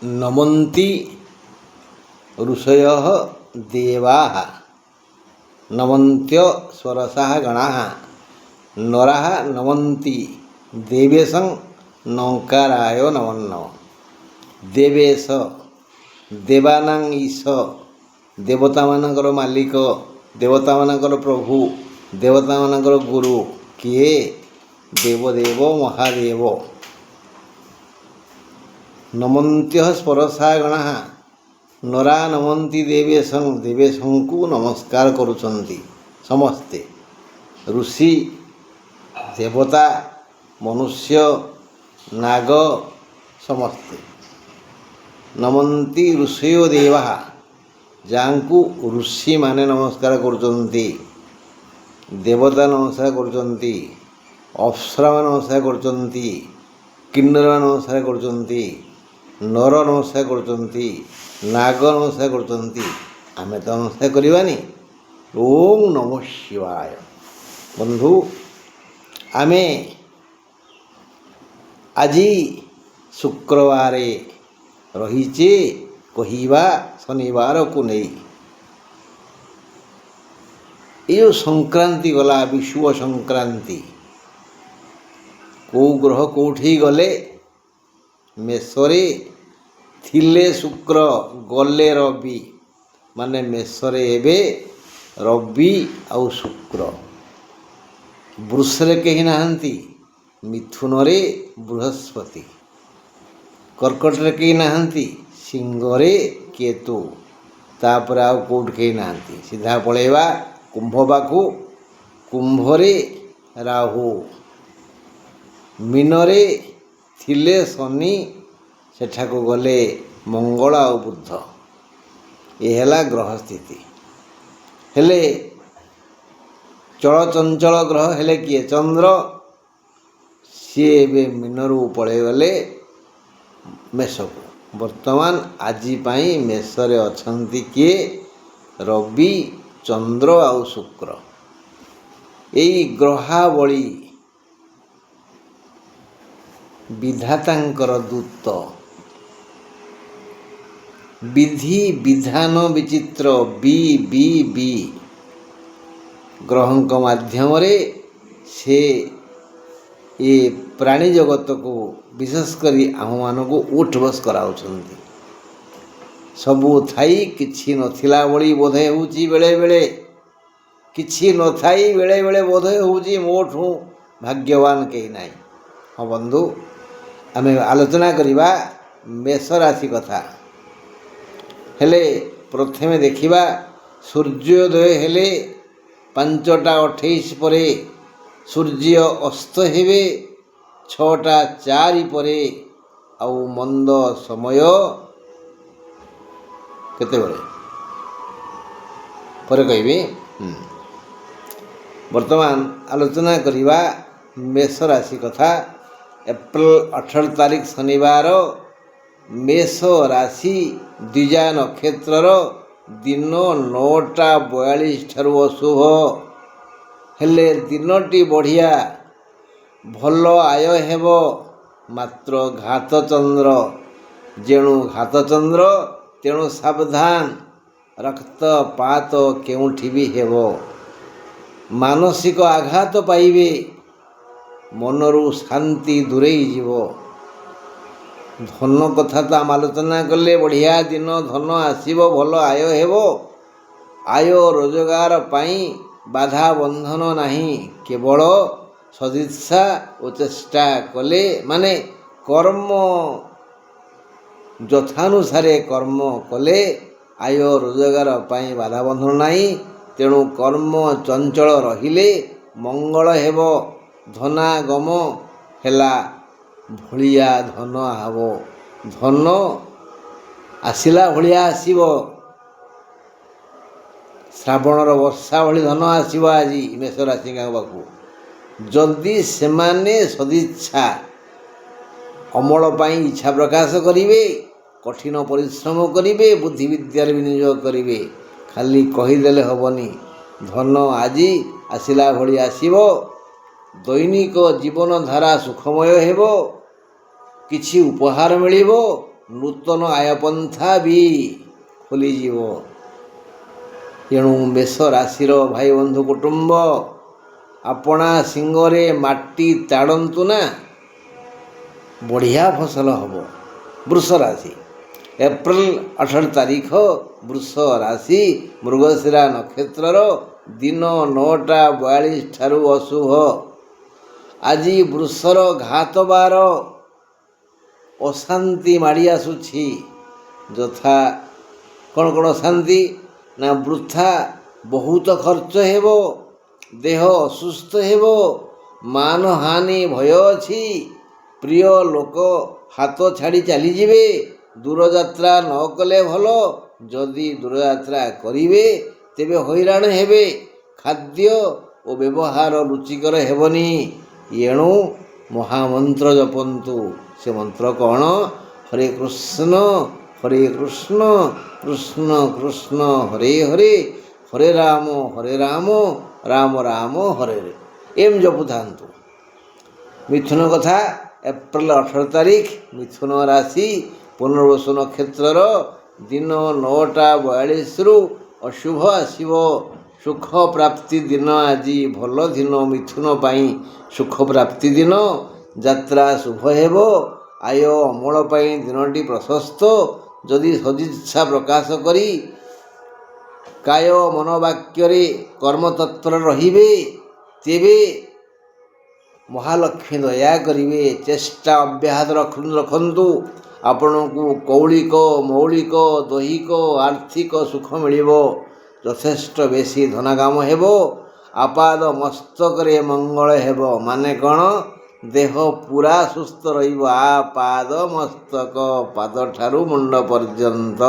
नमन्ति ऋषयः देवाः नमन्त्य स्वरसाः गणाः नराः नमन्ति देवेशं नौकाराय नमो देवेश देवानां ईश देवता मानकर मालिक देवता मानकर प्रभु देवता मानकर गुरु किए देवदेव महादेव नमन्त्य स्परसा गणा नरा नमन्ति देवेशं देवेशं को नमस्कार करुचंती समस्ते ऋषि देवता मनुष्य नाग समस्ते नमन्ति ऋषयो देवा जांकु ऋषि माने नमस्कार करुचंती देवता नमस्कार करुचंती अप्सरा नमस्कार करुचंती किन्नर नमस्कार करुचंती नर नमस्कार करुचंती नाग नमस्कार करुचंती आमे तो नमस्कार करवानी। ओम नमः शिवाय। बंधु आमे आजी शुक्रवारे रहीचे कहिबा शनिवार को नहीं ये संक्रांति गला विषुव संक्रांति को ग्रह कौठी गले मेषरे थिले शुक्र गले रवि माने मेषरे एबे रवि आउ शुक्र वृषरे कहीं नहांती मिथुन रे बृहस्पति कर्कट रे कहीं नहांती सिंह रे केतु तापर आउ कोट कहीं नहांती सीधा पळेवा कुंभ बाकू कुंभ रे राहु मीनरे थिले शनि सेठाको गले मंगल आ बुध ये हैला ग्रह स्थिति हेले चलचंचल ग्रह हेले किए चंद्र सी ए मीनरू पड़े गले मेष को वर्तमान आजी पाई मेषरे अछंती किए रवि चंद्र आ शुक्र यही ग्रहावली विधातांकर दूत विधि विधान विचित्र बी बी बी ग्रहंक माध्यम रे से ये प्राणी जगत को विशेषकर आम मान को उठ बस कराउछंती सबू थाई किछि नथिला बड़ी बोधे होउची बेले बेले किछि न थाई बेले बेले बोधे होउची मोठू भाग्यवान कहीं नहीं। हाँ बंधु आमे आलोचना करिबा मेष राशि कथा हेले प्रथमे देखिबा सूर्योदय हेले 5:28 परे सूर्य अस्त हेबे 6:04 परे आउ मंद समय केते बळे परे कहबी। वर्तमान आलोचना करिबा मेष राशि कथा एप्रिल 18 तारीख शनिवार मेष राशि द्विजा नक्षत्र दिन 9:42 ठारू अशुभ हेले दिनटी बढ़िया भल आय हेब मात्र घात चंद्र जेणु घात चंद्र तेणु सावधान रक्तपात केउठी भी हेब मानसिक आघात पाइबे मनरू शांति दूरेई जीव धन कथा तो आम आलोचना कले बढ़िया दिन धन आसीबो भल आय हेबो आय रोजगार पाई बाधा बंधन नहीं केवल सदिच्छा और चेष्टा कले माने कर्म यथानुसारे कर्म कले आय रोजगार पाई बाधा बंधन नहीं तेणु कर्म चंचल रहिले मंगल हेबो धनागम हेला भलिया धन आव धन आसिला भलिया आसीबो श्रावणर वर्षा भली धन आसीबो आजी मेष राशि पाखु जदि सेमाने सदिच्छा अमल पाई इच्छा प्रकाश करिवे कठिन परिश्रम करिवे बुद्धि विद्यार विनियोग करिवे खाली कहीदेले हबनी धन आजी आसिला भली आसीबो दैनिक जीवन धारा सुखमय हेबो किछि उपहार मिलिबो ନୂତନ ଆୟପନ୍ଥା ବି ଖୋଲିଯିବ। ଏଣୁ ମେଷ ରାଶିର ଭାଇ ବନ୍ଧୁ କୁଟୁମ୍ବ, ଆପଣା ଶିଙ୍ଗରେ ମାଟି ତାଡ଼ନ୍ତୁ ନା, ବଢ଼ିଆ ଫସଲ ହେବ। ବୃଷ ରାଶି, ଏପ୍ରିଲ 18 ତାରିଖ, ବୃଷ ରାଶି, ମୃଗଶିରା ନକ୍ଷତ୍ରର, ଦିନ 9ଟା 42 ଠାରୁ ଅଶୁଭ। ଆଜି ବୃଷର ଘାତ ବାର, ଅଶାନ୍ତି ମାଡ଼ି ଆସୁଛି। ଯଥା କ'ଣ କ'ଣ ଅଶାନ୍ତି ନା, ବୃଥା ବହୁତ ଖର୍ଚ୍ଚ ହେବ, ଦେହ ଅସୁସ୍ଥ ହେବ, ମାନହାନି ଭୟ ଅଛି, ପ୍ରିୟ ଲୋକ ହାତ ଛାଡ଼ି ଚାଲିଯିବେ, ଦୂରଯାତ୍ରା ନ କଲେ ଭଲ, ଯଦି ଦୂରଯାତ୍ରା କରିବେ ତେବେ ହଇରାଣ ହେବେ, ଖାଦ୍ୟ ଓ ବ୍ୟବହାର ରୁଚିକର ହେବନି। ଏଣୁ ମହାମନ୍ତ୍ର ଜପନ୍ତୁ। ସେ ମନ୍ତ୍ର କ'ଣ? ହରେ କୃଷ୍ଣ କୃଷ୍ଣ କୃଷ୍ଣ ହରେ ହରେ, ହରେ ରାମ ରାମ ରାମ ହରେ ହରେ। ଏମ୍ ଜପୁଥାନ୍ତୁ। ମିଥୁନ କଥା, ଏପ୍ରିଲ 18 ତାରିଖ, ମିଥୁନ ରାଶି, ପୁନର୍ବସୁ ନକ୍ଷତ୍ରର, ଦିନ 9ଟା 42ରୁ ଅଶୁଭ ଆସିବ। ସୁଖ ପ୍ରାପ୍ତି ଦିନ ଆଜି ଭଲ ଦିନ ମିଥୁନ ପାଇଁ। ସୁଖ ପ୍ରାପ୍ତି ଦିନ, ଯାତ୍ରା ଶୁଭ ହେବ, ଆୟ ଅମଳ ପାଇଁ ଦିନଟି ପ୍ରଶସ୍ତ। ଯଦି ସଦିଚ୍ଛା ପ୍ରକାଶ କରି କାୟ ମନୋବାକ୍ୟରେ କର୍ମତତ୍ପର ରହିବେ ତେବେ ମହାଲକ୍ଷ୍ମୀ ଦୟା କରିବେ। ଚେଷ୍ଟା ଅବ୍ୟାହତ ରଖନ୍ତୁ। ଆପଣଙ୍କୁ କୌଳିକ, ମୌଳିକ, ଦୈହିକ, ଆର୍ଥିକ ସୁଖ ମିଳିବ। ଯଥେଷ୍ଟ ବେଶୀ ଧନାଗାମ ହେବ। ଆପାଦ ମସ୍ତକରେ ମଙ୍ଗଳ ହେବ। ମାନେ କ'ଣ? ଦେହ ପୁରା ସୁସ୍ଥ ରହିବ। ଆପାଦ ମସ୍ତକ, ପାଦଠାରୁ ମୁଣ୍ଡ ପର୍ଯ୍ୟନ୍ତ।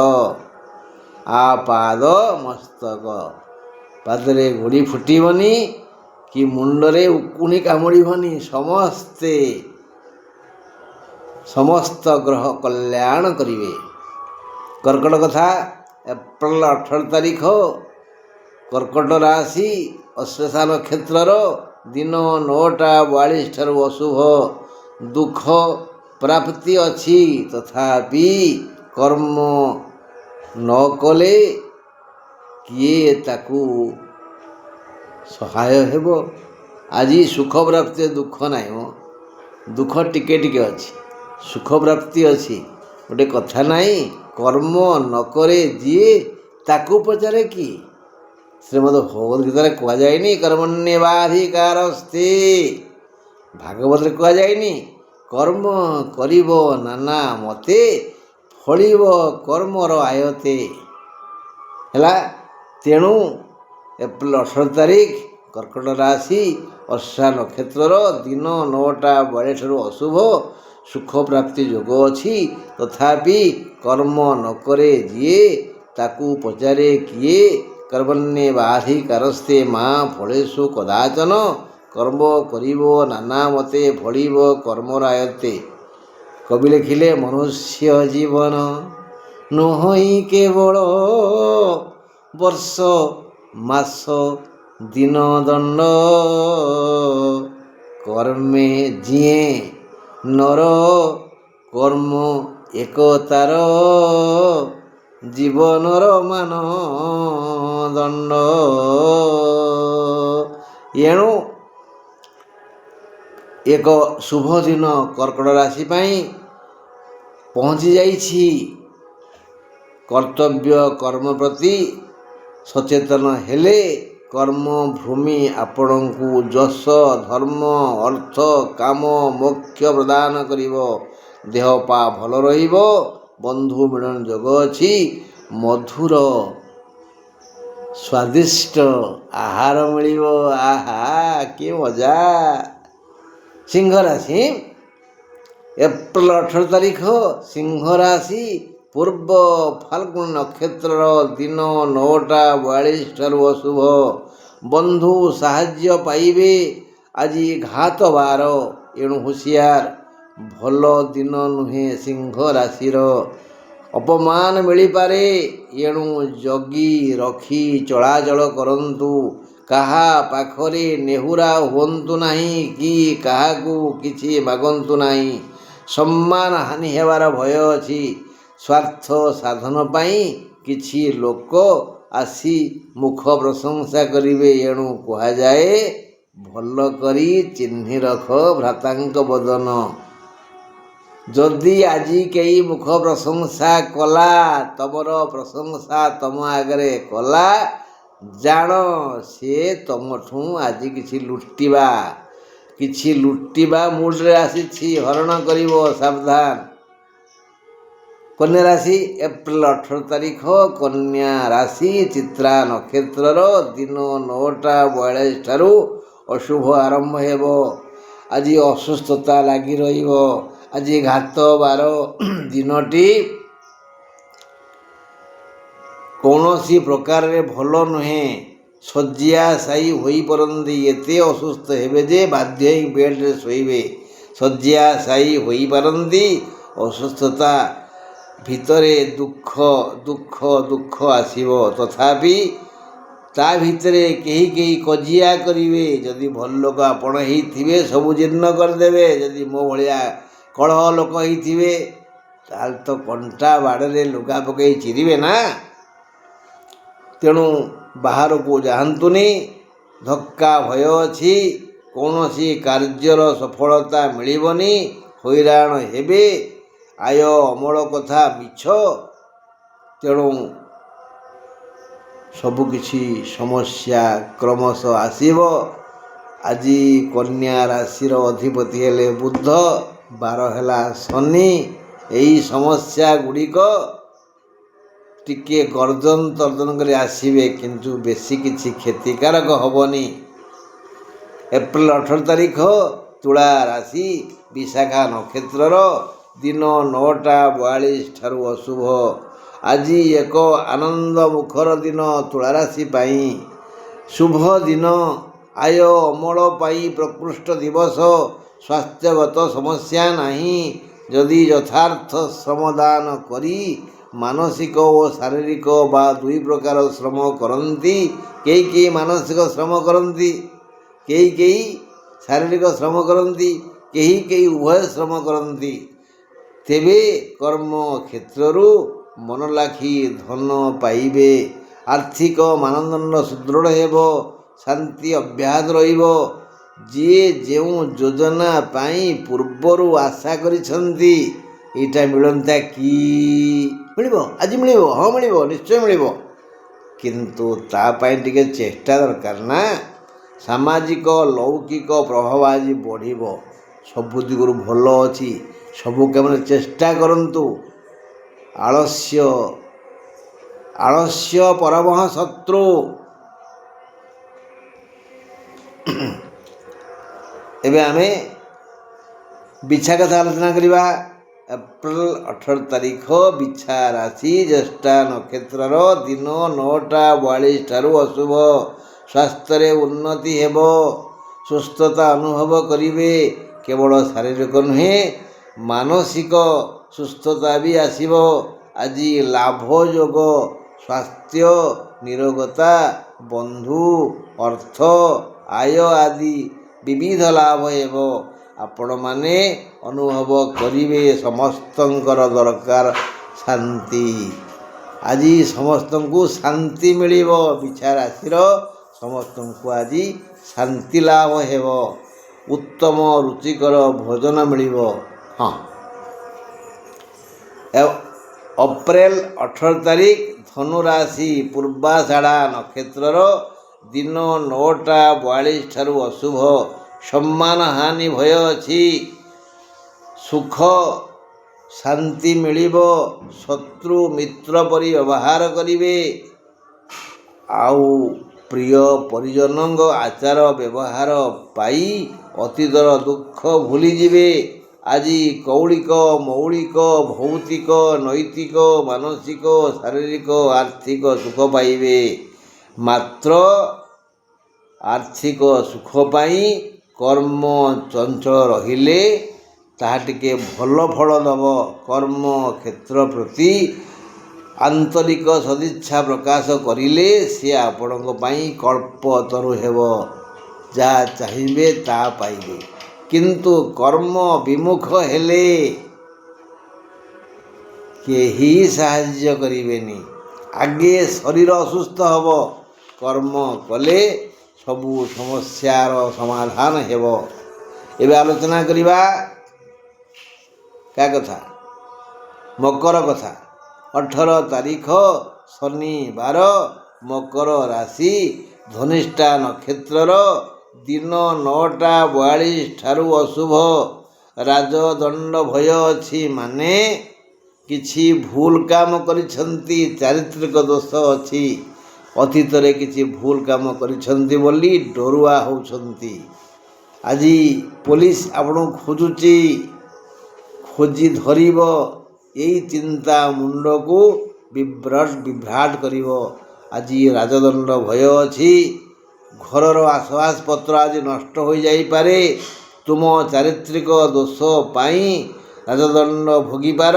ଆପାଦ ମସ୍ତକ, ପାଦରେ ଗୋଡ଼ି ଫୁଟିବନି କି ମୁଣ୍ଡରେ ଉକୁଣି କାମୁଡ଼ିବନି। ସମସ୍ତ ଗ୍ରହ କଲ୍ୟାଣ କରିବେ। କର୍କଟ କଥା, ଏପ୍ରିଲ 18 ତାରିଖ, କର୍କଟ ରାଶି, ଅଶ୍ଳେଷା ନକ୍ଷତ୍ରର, ଦିନ 9ଟା 42 ଠାରୁ ଅଶୁଭ। ଦୁଃଖ ପ୍ରାପ୍ତି ଅଛି, ତଥାପି କର୍ମ ନ କଲେ କିଏ ତାକୁ ସହାୟ ହେବ? ଆଜି ସୁଖ ପ୍ରାପ୍ତି, ଦୁଃଖ ନାହିଁ ମ, ଦୁଃଖ ଟିକେ ଟିକେ ଅଛି, ସୁଖ ପ୍ରାପ୍ତି ଅଛି। ଗୋଟେ କଥା ନାହିଁ, କର୍ମ ନ କରେ ଯିଏ ତାକୁ ପଚାରେ କିଏ? ଶ୍ରୀମଦ୍ ଭଗବତ ଗୀତାରେ କୁହାଯାଇନି କର୍ମଣ୍ୟେବାଧିକାରସ୍ତେ? ଭାଗବତରେ କୁହାଯାଇନି କର୍ମ କରିବ ନାନା ମତେ, ଫଳିବ କର୍ମର ଆୟତେ। ହେଲା। ତେଣୁ ଏପ୍ରିଲ 18 ତାରିଖ, କର୍କଟ ରାଶି, ଅଶ୍ଳେଷା ନକ୍ଷତ୍ରର, ଦିନ 9ଟା 42 ଠାରୁ ଅଶୁଭ। ସୁଖ ପ୍ରାପ୍ତି ଯୋଗ ଅଛି, ତଥାପି କର୍ମ ନ କରେ ଯିଏ ତାକୁ ପଚାରେ କିଏ? କର୍ମଣ୍ୟେବାଧିକାରସ୍ତେ ମା ଫଳେଷୁ କଦାଚନ, କର୍ମ କରିବ ନାନା ମତେ, ଫଳିବ କର୍ମର ଆୟତେ। କବି ଲେଖିଲେ, ମନୁଷ୍ୟ ଜୀବନ ନୁହଁ କେବଳ ବର୍ଷ ମାସ ଦିନ ଦଣ୍ଡ, କର୍ମେ ଯିଏ ନର କର୍ମ ଏକ ତାର, ଜୀବନର ମାନଦଣ୍ଡ। ଏଣୁ ଏକ ଶୁଭ ଦିନ କର୍କଟ ରାଶି ପାଇଁ ପହଞ୍ଚି ଯାଇଛି। କର୍ତ୍ତବ୍ୟ କର୍ମ ପ୍ରତି ସଚେତନ ହେଲେ କର୍ମଭୂମି ଆପଣଙ୍କୁ ଯଶ, ଧର୍ମ, ଅର୍ଥ, କାମ, ମୋକ୍ଷ ପ୍ରଦାନ କରିବ। ଦେହ ପା ଭଲ ରହିବ। ବନ୍ଧୁ ମିଳନ ଯୋଗ ଅଛି। ମଧୁର ସ୍ୱାଦିଷ୍ଟ ଆହାର ମିଳିବ। ଆହା କି ମଜା। ସିଂହ ରାଶି, ଏପ୍ରିଲ 18 ତାରିଖ, ସିଂହ ରାଶି, ପୂର୍ବ ଫାଲ୍ଗୁନ ନକ୍ଷତ୍ରର, ଦିନ 9ଟା 42 ଠାରୁ ଅଶୁଭ। ବନ୍ଧୁ ସାହାଯ୍ୟ ପାଇବେ। ଆଜି ଘାତ ବାର, ଏଣୁ ହୁସିଆର। ଭଲ ଦିନ ନୁହେଁ ସିଂହ ରାଶିର। ଅପମାନ ମିଳିପାରେ, ଏଣୁ ଜଗି ରଖି ଚଳାଚଳ କରନ୍ତୁ। କାହା ପାଖରେ ନେହୁରା ହୁଅନ୍ତୁ ନାହିଁ କି କାହାକୁ କିଛି ମାଗନ୍ତୁ ନାହିଁ। ସମ୍ମାନ ହାନି ହେବାର ଭୟ ଅଛି। ସ୍ୱାର୍ଥ ସାଧନ ପାଇଁ କିଛି ଲୋକ ଆସି ମୁଖ ପ୍ରଶଂସା କରିବେ। ଏଣୁ କୁହାଯାଏ, ଭଲ କରି ଚିହ୍ନି ରଖ ଭ୍ରାତାଙ୍କ ବଦନ। ଯଦି ଆଜି କେହି ମୁଖ ପ୍ରଶଂସା କଲା, ତମର ପ୍ରଶଂସା ତମ ଆଗରେ କଲା, ଜାଣ ସେ ତମଠୁ ଆଜି କିଛି ଲୁଟିବା ମୁଡ୍ରେ ଆସିଛି, ହରଣ କରିବ, ସାବଧାନ। କନ୍ୟା ରାଶି, ଏପ୍ରିଲ 18 ତାରିଖ, କନ୍ୟା ରାଶି, ଚିତ୍ରା ନକ୍ଷତ୍ରର ଦିନ 9ଟା 42 ଠାରୁ ଅଶୁଭ ଆରମ୍ଭ ହେବ। ଆଜି ଅସୁସ୍ଥତା ଲାଗି ରହିବ। ଆଜି ଘାତ ବାର ଦିନଟି କୌଣସି ପ୍ରକାରରେ ଭଲ ନୁହେଁ। ଶଯ୍ୟାଶାୟୀ ହୋଇପାରନ୍ତି। ଏତେ ଅସୁସ୍ଥ ହେବେ ଯେ ବାଧ୍ୟ ହୋଇ ବେଡ଼୍ରେ ଶୋଇବେ। ଶଯ୍ୟାଶାୟୀ ହୋଇପାରନ୍ତି। ଅସୁସ୍ଥତା ଭିତରେ ଦୁଃଖ ଆସିବ। ତଥାପି ତା ଭିତରେ କେହି କଜିଆ କରିବେ। ଯଦି ଭଲ ଲୋକ ଆପଣ ହେଇଥିବେ ସବୁ ଜୀର୍ଣ୍ଣ କରିଦେବେ। ଯଦି ମୋ ଭଳିଆ କଳହ ଲୋକ ହେଇଥିବେ ତାହେଲେ ତ କଣ୍ଟା ବାଡ଼ରେ ଲୁଗା ପକାଇ ଚିରିବେ ନା। ତେଣୁ ବାହାରକୁ ଯାଆନ୍ତୁନି। ଧକ୍କା ଭୟ ଅଛି। କୌଣସି କାର୍ଯ୍ୟର ସଫଳତା ମିଳିବନି। ହଇରାଣ ହେବେ। ଆୟ ଅମଳ କଥା ମିଛ। ତେଣୁ ସବୁକିଛି ସମସ୍ୟା କ୍ରମଶଃ ଆସିବ। ଆଜି କନ୍ୟା ରାଶିର ଅଧିପତି ହେଲେ ବୁଧ, ବାର ହେଲା ଶନି। ଏହି ସମସ୍ୟା ଗୁଡ଼ିକ ଟିକେ ଗର୍ଜନ ତର୍ଜନ କରି ଆସିବେ, କିନ୍ତୁ ବେଶୀ କିଛି କ୍ଷତିକାରକ ହେବନି। ଏପ୍ରିଲ 18 ତାରିଖ, ତୁଳା ରାଶି, ବିଶାଖା ନକ୍ଷତ୍ରର ଦିନ 9ଟା 42 ଠାରୁ ଅଶୁଭ। ଆଜି ଏକ ଆନନ୍ଦ ମୁଖର ଦିନ ତୁଳାରାଶି ପାଇଁ। ଶୁଭ ଦିନ। ଆୟ ଅମଳ ପାଇଁ ପ୍ରକୃଷ୍ଟ ଦିବସ। ସ୍ୱାସ୍ଥ୍ୟଗତ ସମସ୍ୟା ନାହିଁ। ଯଦି ଯଥାର୍ଥ ଶ୍ରମଦାନ କରି ମାନସିକ ଓ ଶାରୀରିକ ବା ଦୁଇ ପ୍ରକାର ଶ୍ରମ କରନ୍ତି, କେହି ମାନସିକ ଶ୍ରମ କରନ୍ତି, କେହି ଶାରୀରିକ ଶ୍ରମ କରନ୍ତି, କେହି ଉଭୟ ଶ୍ରମ କରନ୍ତି, ତେବେ କର୍ମ କ୍ଷେତ୍ରରୁ ମନଲାଖି ଧନ ପାଇବେ। ଆର୍ଥିକ ମାନଦଣ୍ଡ ସୁଦୃଢ଼ ହେବ। ଶାନ୍ତି ଅବ୍ୟାହତ ରହିବ। ଯିଏ ଯେଉଁ ଯୋଜନା ପାଇଁ ପୂର୍ବରୁ ଆଶା କରିଛନ୍ତି ଏଇଟା ମିଳନ୍ତା କି? ମିଳିବ, ଆଜି ମିଳିବ, ହଁ ମିଳିବ, ନିଶ୍ଚୟ ମିଳିବ। କିନ୍ତୁ ତା ପାଇଁ ଟିକେ ଚେଷ୍ଟା ଦରକାର ନା। ସାମାଜିକ ଲୌକିକ ପ୍ରଭାବ ଆଜି ବଢ଼ିବ। ସବୁ ଦିଗରୁ ଭଲ ଅଛି। ସବୁ କାମରେ ଚେଷ୍ଟା କରନ୍ତୁ। ଆଳସ୍ୟ ପରମଃ ଶତ୍ରୁ। ଏବେ ଆମେ ବିଛା କଥା ଆଲୋଚନା କରିବା। ଏପ୍ରିଲ 18 ତାରିଖ, ବିଛା ରାଶି, ଜ୍ୟେଷ୍ଠା ନକ୍ଷତ୍ରର ଦିନ 9ଟା 42 ଠାରୁ ଅଶୁଭ। ସ୍ୱାସ୍ଥ୍ୟରେ ଉନ୍ନତି ହେବ। ସୁସ୍ଥତା ଅନୁଭବ କରିବେ। କେବଳ ଶାରୀରିକ ନୁହେଁ, ମାନସିକ ସୁସ୍ଥତା ବି ଆସିବ। ଆଜି ଲାଭ ଯୋଗ। ସ୍ୱାସ୍ଥ୍ୟ, ନିରୋଗତା, ବନ୍ଧୁ, ଅର୍ଥ, ଆୟ ଆଦି ବିବିଧ ଲାଭ ହେବ। ଆପଣମାନେ ଅନୁଭବ କରିବେ ସମସ୍ତଙ୍କର ଦରକାର ଶାନ୍ତି। ଆଜି ସମସ୍ତଙ୍କୁ ଶାନ୍ତି ମିଳିବ। ବିଛା ରାଶିର ସମସ୍ତଙ୍କୁ ଆଜି ଶାନ୍ତି ଲାଭ ହେବ। ଉତ୍ତମ ରୁଚିକର ଭୋଜନ ମିଳିବ। ଏପ୍ରିଲ 18 ତାରିଖ, ଧନୁ ରାଶି, ପୂର୍ବାଷାଢ଼ା ନକ୍ଷତ୍ରର ଦିନ 9ଟା 42 ଠାରୁ ଅଶୁଭ। ସମ୍ମାନ ହାନି ଭୟ ଅଛି। ସୁଖ ଶାନ୍ତି ମିଳିବ। ଶତ୍ରୁ ମିତ୍ର ପରି ବ୍ୟବହାର କରିବେ। ଆଉ ପ୍ରିୟ ପରିଜନଙ୍କ ଆଚାର ବ୍ୟବହାର ପାଇ ଅତୀତର ଦୁଃଖ ଭୁଲିଯିବେ। ଆଜି କୌଳିକ ମୌଳିକ ଭୌତିକ ନୈତିକ ମାନସିକ ଶାରୀରିକ ଆର୍ଥିକ ସୁଖ ପାଇବେ। ମାତ୍ର ଆର୍ଥିକ ସୁଖ ପାଇଁ କର୍ମ ଚଞ୍ଚଳ ରହିଲେ ତାହା ଟିକେ ଭଲ ଫଳ ଦେବ। କର୍ମ କ୍ଷେତ୍ର ପ୍ରତି ଆନ୍ତରିକ ସଦିଚ୍ଛା ପ୍ରକାଶ କରିଲେ ସେ ଆପଣଙ୍କ ପାଇଁ କଳ୍ପତରୁ ହେବ। ଯାହା ଚାହିଁବେ ତାହା ପାଇବେ। କିନ୍ତୁ କର୍ମ ବିମୁଖ ହେଲେ କେହି ସାହାଯ୍ୟ କରିବେନି। ଆଗେ ଶରୀର ଅସୁସ୍ଥ ହେବ, କର୍ମ କଲେ ସବୁ ସମସ୍ୟାର ସମାଧାନ ହେବ। ଏବେ ଆଲୋଚନା କରିବା କାହା କଥା? ମକର କଥା। 18 ତାରିଖ ଶନିବାର, ମକର ରାଶି, ଧନିଷ୍ଠା ନକ୍ଷତ୍ରର ଦିନ 9ଟା 42 ଠାରୁ ଅଶୁଭ। ରାଜଦଣ୍ଡ ଭୟ ଅଛି, ମାନେ କିଛି ଭୁଲ କାମ କରିଛନ୍ତି, ଚାରିତ୍ରିକ ଦୋଷ ଅଛି। ଅତୀତରେ କିଛି ଭୁଲ କାମ କରିଛନ୍ତି ବୋଲି ଡରୁଆ ହେଉଛନ୍ତି। ଆଜି ପୋଲିସ ଆପଣଙ୍କୁ ଖୋଜୁଛି, ଖୋଜି ଧରିବ। ଏଇ ଚିନ୍ତା ମୁଣ୍ଡକୁ ବିଭ୍ରାଟ କରିବ। ଆଜି ରାଜଦଣ୍ଡ ଭୟ ଅଛି। ଘରର ଆସବାବପତ୍ର ଆଜି ନଷ୍ଟ ହୋଇଯାଇପାରେ। ତୁମ ଚାରିତ୍ରିକ ଦୋଷ ପାଇଁ ରାଜଦଣ୍ଡ ଭୋଗିପାର।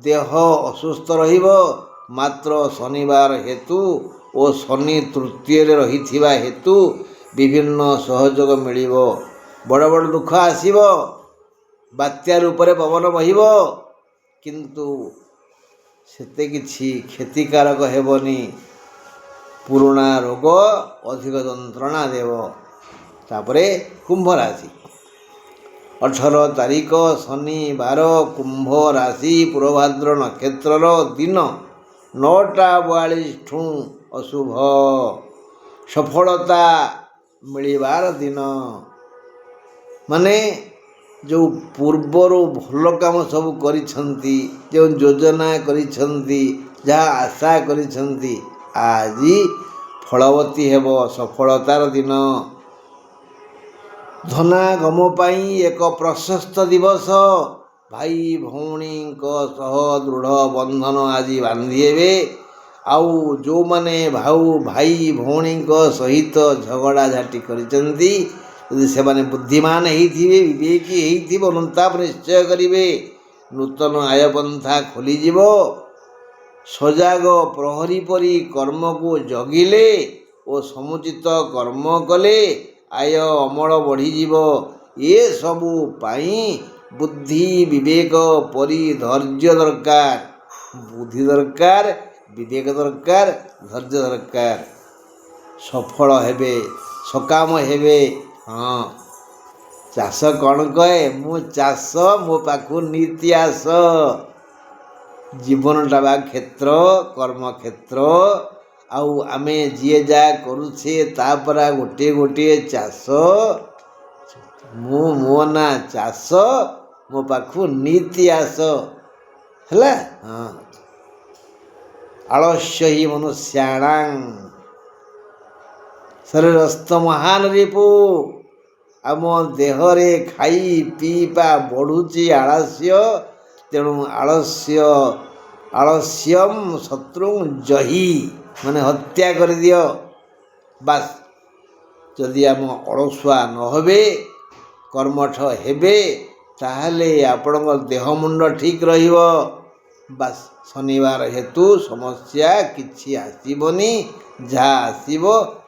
ଦେହ ଅସୁସ୍ଥ ରହିବ। ମାତ୍ର ଶନିବାର ହେତୁ ଓ ଶନି ତୃତୀୟରେ ରହିଥିବା ହେତୁ ବିଭିନ୍ନ ସହଯୋଗ ମିଳିବ। ବଡ଼ ବଡ଼ ଦୁଃଖ ଆସିବ। ବାତ୍ୟା ରୂପରେ ପବନ ବହିବ, କିନ୍ତୁ ସେତେ କିଛି କ୍ଷତିକାରକ ହେବନି। ପୁରୁଣା ରୋଗ ଅଧିକ ଯନ୍ତ୍ରଣା ଦେବ। ତାପରେ କୁମ୍ଭ ରାଶି। 18 ତାରିଖ ଶନିବାର, କୁମ୍ଭ ରାଶି, ପୂର୍ବଭାଦ୍ର ନକ୍ଷତ୍ରର ଦିନ 9ଟା 42 ଅଶୁଭ। ସଫଳତା ମିଳିବାର ଦିନ, ମାନେ ଯେଉଁ ପୂର୍ବରୁ ଭଲ କାମ ସବୁ କରିଛନ୍ତି, ଯେଉଁ ଯୋଜନା କରିଛନ୍ତି, ଯାହା ଆଶା କରିଛନ୍ତି, ଆଜି ଫଳବତୀ ହେବ। ସଫଳତାର ଦିନ। ଧନାଗମ ପାଇଁ ଏକ ପ୍ରଶସ୍ତ ଦିବସ। ଭାଇ ଭଉଣୀଙ୍କ ସହ ଦୃଢ଼ ବନ୍ଧନ ଆଜି ବାନ୍ଧି ହେବେ। ଆଉ ଯେଉଁମାନେ ଭାଇ ଭଉଣୀଙ୍କ ସହିତ ଝଗଡ଼ା ଝାଟି କରିଛନ୍ତି, ଯଦି ସେମାନେ ବୁଦ୍ଧିମାନ ହେଇଥିବେ, ବିବେକୀ ହେଇଥିବ, ଅନୁତାପ ନିଶ୍ଚୟ କରିବେ। ନୂତନ ଆୟପନ୍ଥା ଖୋଲିଯିବ। ସଜାଗ ପ୍ରହରୀ ପରି କର୍ମକୁ ଜଗିଲେ ଓ ସମୁଚିତ କର୍ମ କଲେ ଆୟ ଅମଳ ବଢ଼ିଯିବ। ଏସବୁ ପାଇଁ ବୁଦ୍ଧି ବିବେକ ପରି ଧୈର୍ଯ୍ୟ ଦରକାର। ବୁଦ୍ଧି ଦରକାର, ବିବେକ ଦରକାର, ଧୈର୍ଯ୍ୟ ଦରକାର। ସଫଳ ହେବେ, ସକାମ ହେବେ। ହଁ, ଚାଷ କ'ଣ କହେ? ମୁଁ ଚାଷ, ମୋ ପାଖକୁ ନୀତି ଆସ। ଜୀବନଟା ବା କ୍ଷେତ୍ର, କର୍ମକ୍ଷେତ୍ର। ଆଉ ଆମେ ଯିଏ ଯାହା କରୁଛେ ତାପରେ ଗୋଟିଏ ଗୋଟିଏ ଚାଷ। ମୋ ନା ଚାଷ, ମୋ ପାଖକୁ ନୀତି ଆସ। ହେଲା? ହଁ। ଆଳସ୍ୟ ହି ମନୁଷ୍ୟାଣାଂ ଶରୀରସ୍ଥ ମହାନ ରିପୁ। ଆମ ଦେହରେ ଖାଇ ପିଇବା ବଢ଼ୁଛି ଆଳସ୍ୟ। ତେଣୁ ଆଳସ୍ୟମ୍ ଶତ୍ରୁଂ ଜହି, ମାନେ ହତ୍ୟା କରିଦିଅ। ବାସ୍, ଯଦି ଆମ ଅଳସୁଆ ନ ହେବେ, କର୍ମଠ ହେବେ, ତାହେଲେ ଆପଣଙ୍କ ଦେହ ମୁଣ୍ଡ ଠିକ୍ ରହିବ। ବାସ୍, ଶନିବାର ହେତୁ ସମସ୍ୟା କିଛି ଆସିବନି। ଯାହା ଆସିବ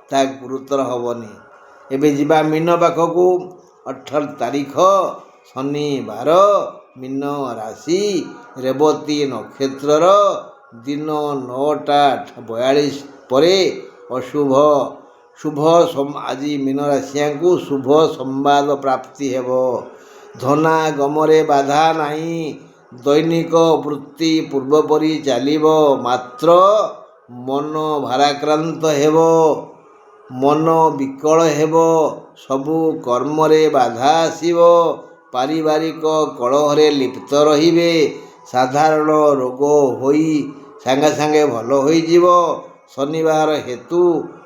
ତାହା ଗୁରୁତର ହେବନି। ଏବେ ଯିବା ମୀନ ପାଖକୁ। 18 ତାରିଖ ଶନିବାର, ମୀନ ରାଶି, ରେବତୀ ନକ୍ଷତ୍ରର ଦିନ 9ଟା 42 ପରେ ଅଶୁଭ। ଆଜି ମୀନ ରାଶିଆଙ୍କୁ ଶୁଭ ସମ୍ବାଦ ପ୍ରାପ୍ତି ହେବ। ଧନାଗମରେ ବାଧା ନାହିଁ। ଦୈନିକ ବୃତ୍ତି ପୂର୍ବପରି ଚାଲିବ। ମାତ୍ର ମନ ଭାରାକ୍ରାନ୍ତ ହେବ, ମନ ବିକଳ ହେବ। ସବୁ କର୍ମରେ ବାଧା ଆସିବ। ପାରିବାରିକ କଳହରେ ଲିପ୍ତ ରହିବେ। ସାଧାରଣ ରୋଗ ହୋଇ ସାଙ୍ଗେ ସାଙ୍ଗେ ଭଲ ହୋଇଯିବ। ଶନିବାର ହେତୁ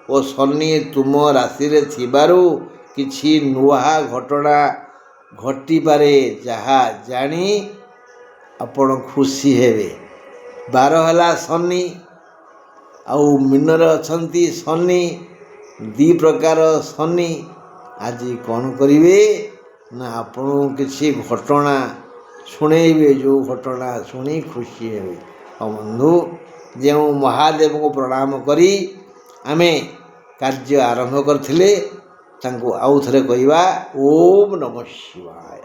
ଓ ଶନି ତୁମ ରାଶିରେ ଥିବାରୁ କିଛି ନୂଆ ଘଟଣା ଘଟିପାରେ, ଯାହା ଜାଣି ଆପଣ ଖୁସି ହେବେ। ବାର ହେଲା ଶନି, ଆଉ ମୀନରେ ଅଛନ୍ତି ଶନି। ଦୁଇ ପ୍ରକାର ଶନି। ଆଜି କ'ଣ କରିବେ ନା, ଆପଣଙ୍କୁ କିଛି ଘଟଣା ଶୁଣେଇବେ, ଯେଉଁ ଘଟଣା ଶୁଣି ଖୁସି ହେବେ। ଆଉ ବନ୍ଧୁ, ଯେଉଁ ମହାଦେବଙ୍କୁ ପ୍ରଣାମ କରି ଆମେ କାର୍ଯ୍ୟ ଆରମ୍ଭ କରିଥିଲେ, ତାଙ୍କୁ ଆଉ ଥରେ କହିବା, ଓମ୍ ନମଃ ଶିବାୟ।